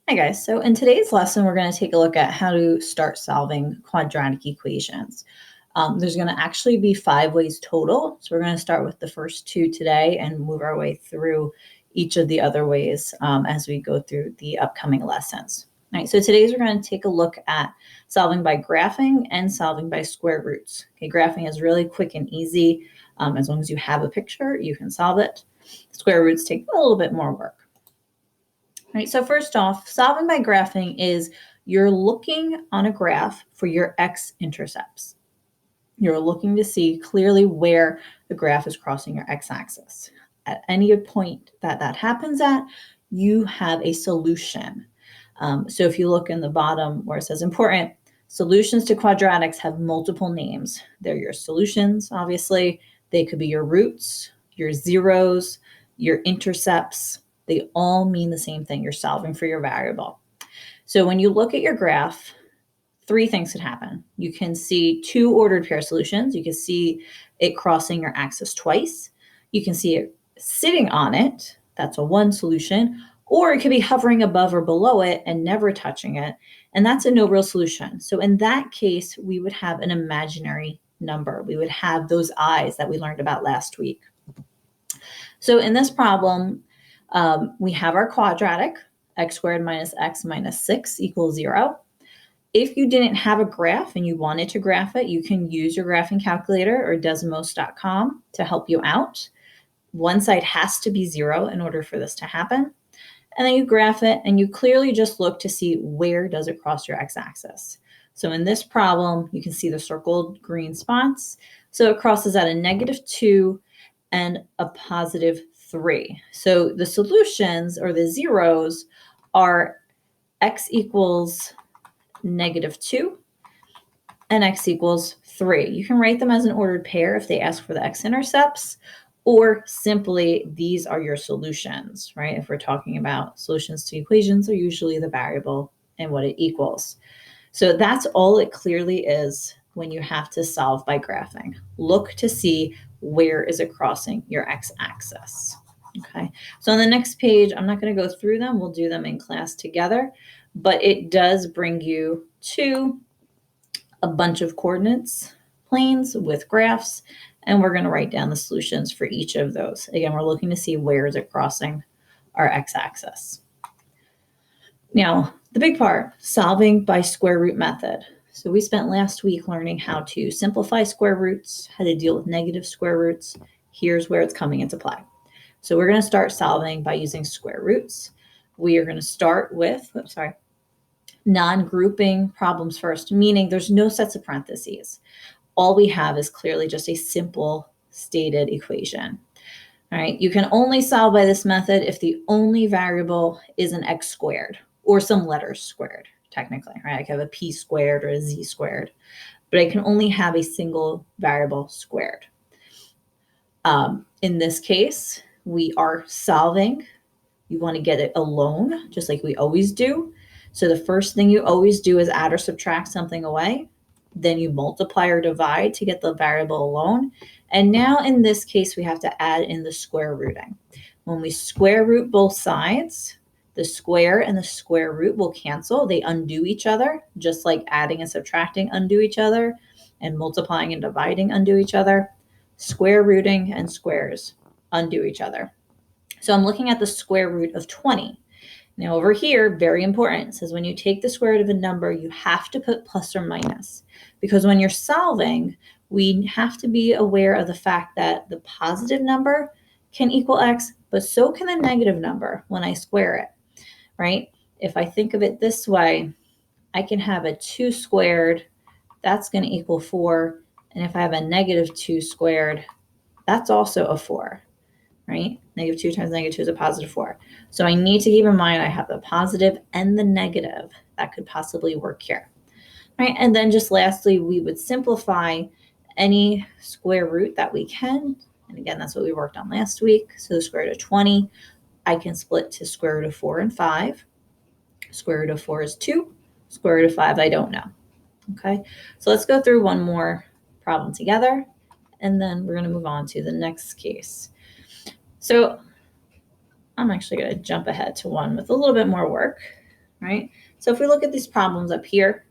Hi guys, so in today's lesson, we're going to take a look at how to start solving quadratic equations. There's going to actually be 5 ways total. So we're going to start with the first 2 today and move our way through each of the other ways as we go through the upcoming lessons. All right, so today's we're going to take a look at solving by graphing and solving by square roots. Okay, graphing is really quick and easy. As long as you have a picture, you can solve it. Square roots take a little bit more work. All right, so first off, solving by graphing is you're looking on a graph for your x-intercepts. You're looking to see clearly where the graph is crossing your x-axis. At any point that happens at, you have a solution. So if you look in the bottom where it says important, solutions to quadratics have multiple names. They're your solutions, obviously. They could be your roots, your zeros, your intercepts. They all mean the same thing. You're solving for your variable. So when you look at your graph, 3 things could happen. You can see 2 ordered pair solutions. You can see it crossing your axis twice. You can see it sitting on it. That's a 1 solution. Or it could be hovering above or below it and never touching it. And that's a no real solution. So in that case, we would have an imaginary number. We would have those i's that we learned about last week. So in this problem, we have our quadratic, x squared minus x minus 6 equals 0. If you didn't have a graph and you wanted to graph it, you can use your graphing calculator or desmos.com to help you out. One side has to be 0 in order for this to happen. And then you graph it and you clearly just look to see where does it cross your x-axis. So in this problem, you can see the circled green spots. So it crosses at a -2 and a +3. So the solutions or the zeros are x equals -2 and x equals 3. You can write them as an ordered pair if they ask for the x-intercepts, or simply these are your solutions, right? If we're talking about solutions to equations, they're usually the variable and what it equals. So that's all it clearly is when you have to solve by graphing. Look to see where is it crossing your x-axis. Okay, so on the next page, I'm not going to go through them. We'll do them in class together, but it does bring you to a bunch of coordinates planes with graphs, and we're going to write down the solutions for each of those. Again, we're looking to see where is it crossing our x-axis. Now, the big part, solving by square root method. So we spent last week learning how to simplify square roots, how to deal with negative square roots. Here's where it's coming into play. So we're going to start solving by using square roots. We are going to start with, non-grouping problems first, meaning there's no sets of parentheses. All we have is clearly just a simple stated equation. All right, you can only solve by this method if the only variable is an x squared or some letters squared, technically, right? I can have a p squared or a z squared, but I can only have a single variable squared. In this case, we are solving. You want to get it alone, just like we always do. So the first thing you always do is add or subtract something away. Then you multiply or divide to get the variable alone. And now in this case, we have to add in the square rooting. When we square root both sides, the square and the square root will cancel. They undo each other, just like adding and subtracting undo each other, and multiplying and dividing undo each other. Square rooting and squares undo each other. So I'm looking at the square root of 20. Now over here, very important, it says when you take the square root of a number, you have to put plus or minus, because when you're solving, we have to be aware of the fact that the positive number can equal x, but so can the negative number when I square it, right? If I think of it this way, I can have a 2 squared, that's going to equal 4. And if I have a -2 squared, that's also a 4. Right? -2 times -2 is a +4. So I need to keep in mind I have the positive and the negative that could possibly work here. Right? And then just lastly, we would simplify any square root that we can. And again, that's what we worked on last week. So the square root of 20, I can split to square root of 4 and 5. Square root of 4 is 2. Square root of 5, I don't know. Okay? So let's go through one more problem together, and then we're going to move on to the next case. So I'm actually going to jump ahead to one with a little bit more work. right? So if we look at these problems up here,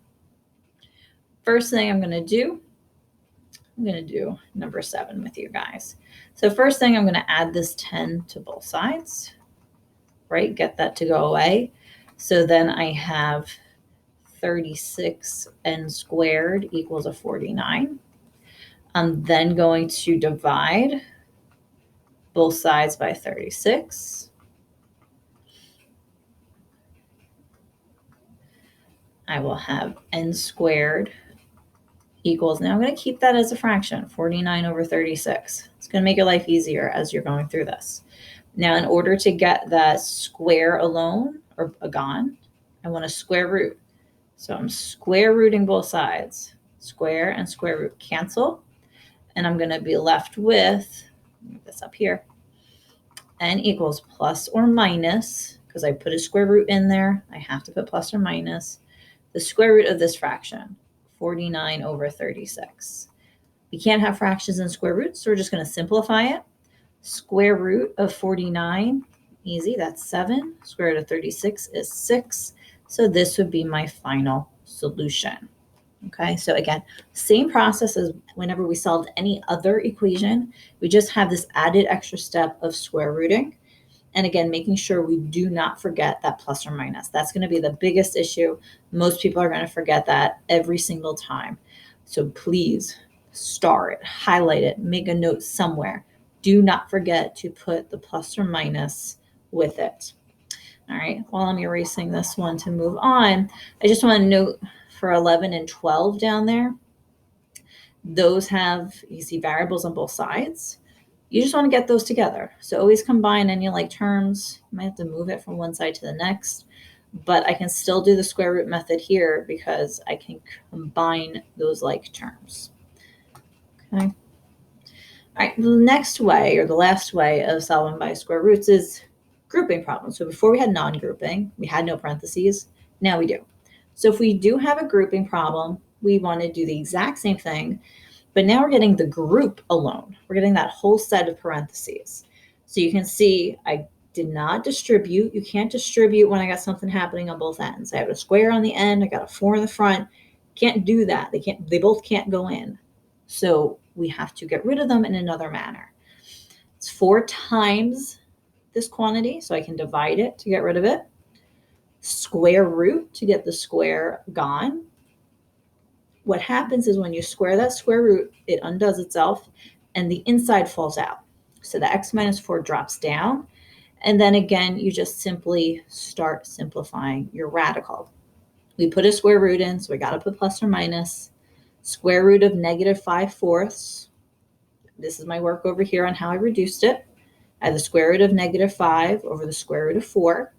first thing I'm going to do number 7 with you guys. So first thing, I'm going to add this 10 to both sides, right? Get that to go away. So then I have 36n squared equals a 49. I'm then going to divide both sides by 36. I will have n squared equals, now I'm going to keep that as a fraction, 49 over 36. It's going to make your life easier as you're going through this. Now, in order to get that square alone, or gone, I want a square root. So I'm square rooting both sides. Square and square root cancel. And I'm going to be left with, move this up here, n equals plus or minus, because I put a square root in there, I have to put plus or minus, the square root of this fraction, 49 over 36. We can't have fractions and square roots, so we're just going to simplify it. Square root of 49, easy, that's 7. Square root of 36 is 6. So this would be my final solution. Okay, so again, same process as whenever we solved any other equation. We just have this added extra step of square rooting. And again, making sure we do not forget that plus or minus. That's going to be the biggest issue. Most people are going to forget that every single time. So please star it, highlight it, make a note somewhere. Do not forget to put the plus or minus with it. All right, while I'm erasing this one to move on, I just want to note for 11 and 12 down there, those have, you see variables on both sides. You just want to get those together. So always combine any like terms. You might have to move it from one side to the next, but I can still do the square root method here because I can combine those like terms. Okay. All right, the next way, or the last way of solving by square roots, is grouping problems. So before we had non-grouping, we had no parentheses. Now we do. So if we do have a grouping problem, we want to do the exact same thing, but now we're getting the group alone. We're getting that whole set of parentheses. So you can see I did not distribute. You can't distribute when I got something happening on both ends. I have a square on the end. I got a 4 in the front. Can't do that. They both can't go in. So we have to get rid of them in another manner. It's 4 times this quantity, so I can divide it to get rid of it. Square root to get the square gone. What happens is when you square that square root, it undoes itself and the inside falls out. So the x minus 4 drops down. And then again, you just simply start simplifying your radical. We put a square root in, so we got to put plus or minus. Square root of negative 5/4. This is my work over here on how I reduced it. I have the square root of negative 5 over the square root of 4.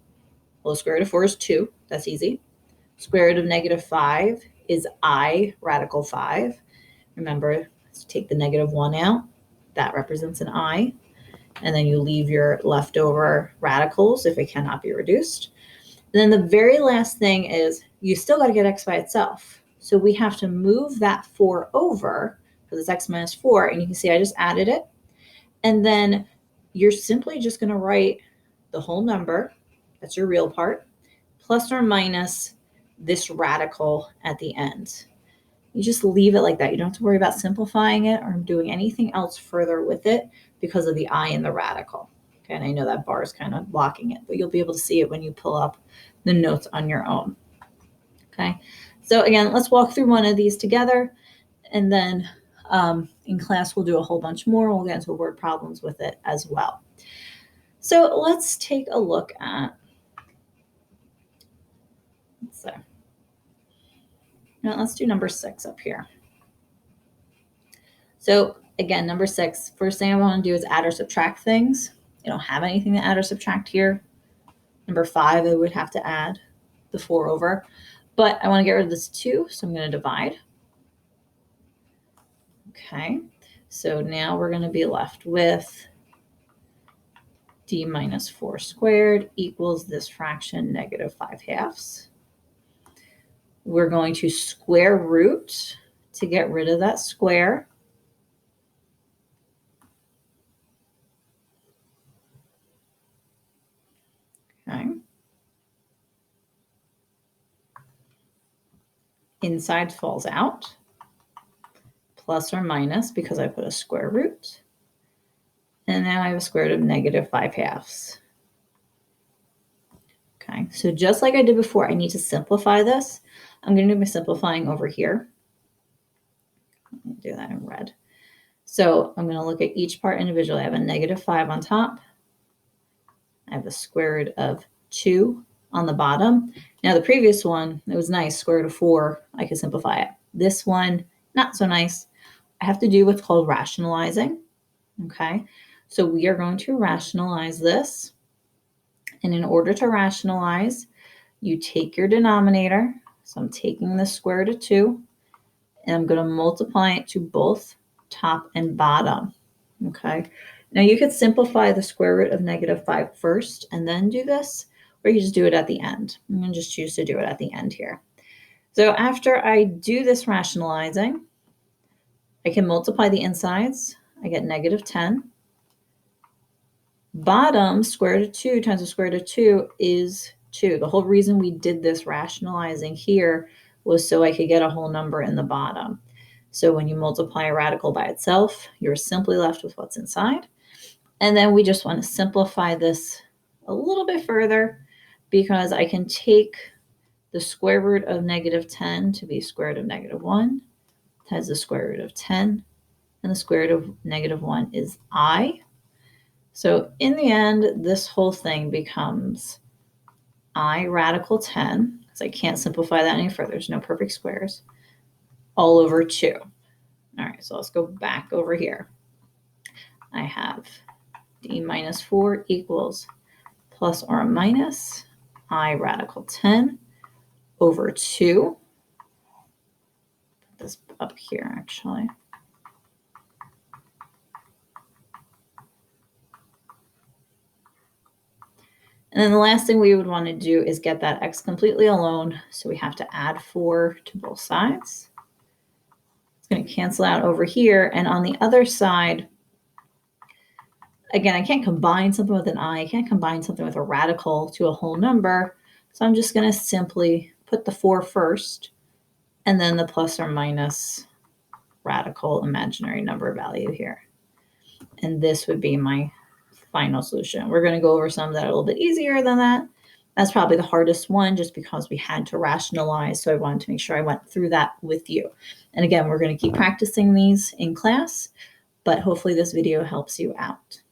Well, the square root of 4 is 2. That's easy. Square root of negative 5 is I radical 5. Remember, let's take the negative 1 out. That represents an I. And then you leave your leftover radicals if it cannot be reduced. And then the very last thing is you still got to get x by itself. So we have to move that 4 over because it's x minus 4. And you can see I just added it. And then you're simply just going to write the whole number. That's your real part. Plus or minus this radical at the end. You just leave it like that. You don't have to worry about simplifying it or doing anything else further with it because of the I in the radical. Okay, and I know that bar is kind of blocking it, but you'll be able to see it when you pull up the notes on your own. Okay, so again, let's walk through one of these together, and then in class we'll do a whole bunch more. We'll get into word problems with it as well. So let's take a look at, let's do number 6 up here. So again, number 6, first thing I want to do is add or subtract things. I don't have anything to add or subtract here. Number 5, I would have to add the 4 over, but I want to get rid of this 2, so I'm going to divide. Okay, so now we're going to be left with d minus 4 squared equals this fraction, negative 5/2. We're going to square root to get rid of that square. Okay. inside falls out, plus or minus because I put a square root. And now I have a square root of negative 5/2. Okay, so just like I did before, I need to simplify this. I'm going to do my simplifying over here. Let me do that in red. So I'm going to look at each part individually. I have a negative 5 on top. I have a square root of 2 on the bottom. Now the previous one, it was nice, square root of 4. I could simplify it. This one, not so nice. I have to do what's called rationalizing. Okay, so we are going to rationalize this. And in order to rationalize, you take your denominator. So I'm taking the square root of 2, and I'm going to multiply it to both top and bottom. Okay. Now you could simplify the square root of negative 5 first and then do this, or you just do it at the end. I'm going to just choose to do it at the end here. So after I do this rationalizing, I can multiply the insides. I get negative 10. Bottom, square root of 2 times the square root of 2 is 2. The whole reason we did this rationalizing here was so I could get a whole number in the bottom. So when you multiply a radical by itself, you're simply left with what's inside. And then we just want to simplify this a little bit further because I can take the square root of negative 10 to be square root of negative 1 times the square root of 10. And the square root of negative 1 is I. So in the end, this whole thing becomes I radical 10, because I can't simplify that any further. There's no perfect squares, all over 2. All right, so let's go back over here. I have d minus 4 equals plus or minus I radical 10 over 2. Put this up here, actually. And then the last thing we would want to do is get that x completely alone. So we have to add 4 to both sides. It's going to cancel out over here. And on the other side, again, I can't combine something with an I can't combine something with a radical to a whole number. So I'm just going to simply put the 4 first, and then the plus or minus radical imaginary number value here. And this would be my final solution. We're going to go over some that are a little bit easier than that. That's probably the hardest one just because we had to rationalize. So I wanted to make sure I went through that with you. And again, we're going to keep practicing these in class, but hopefully this video helps you out.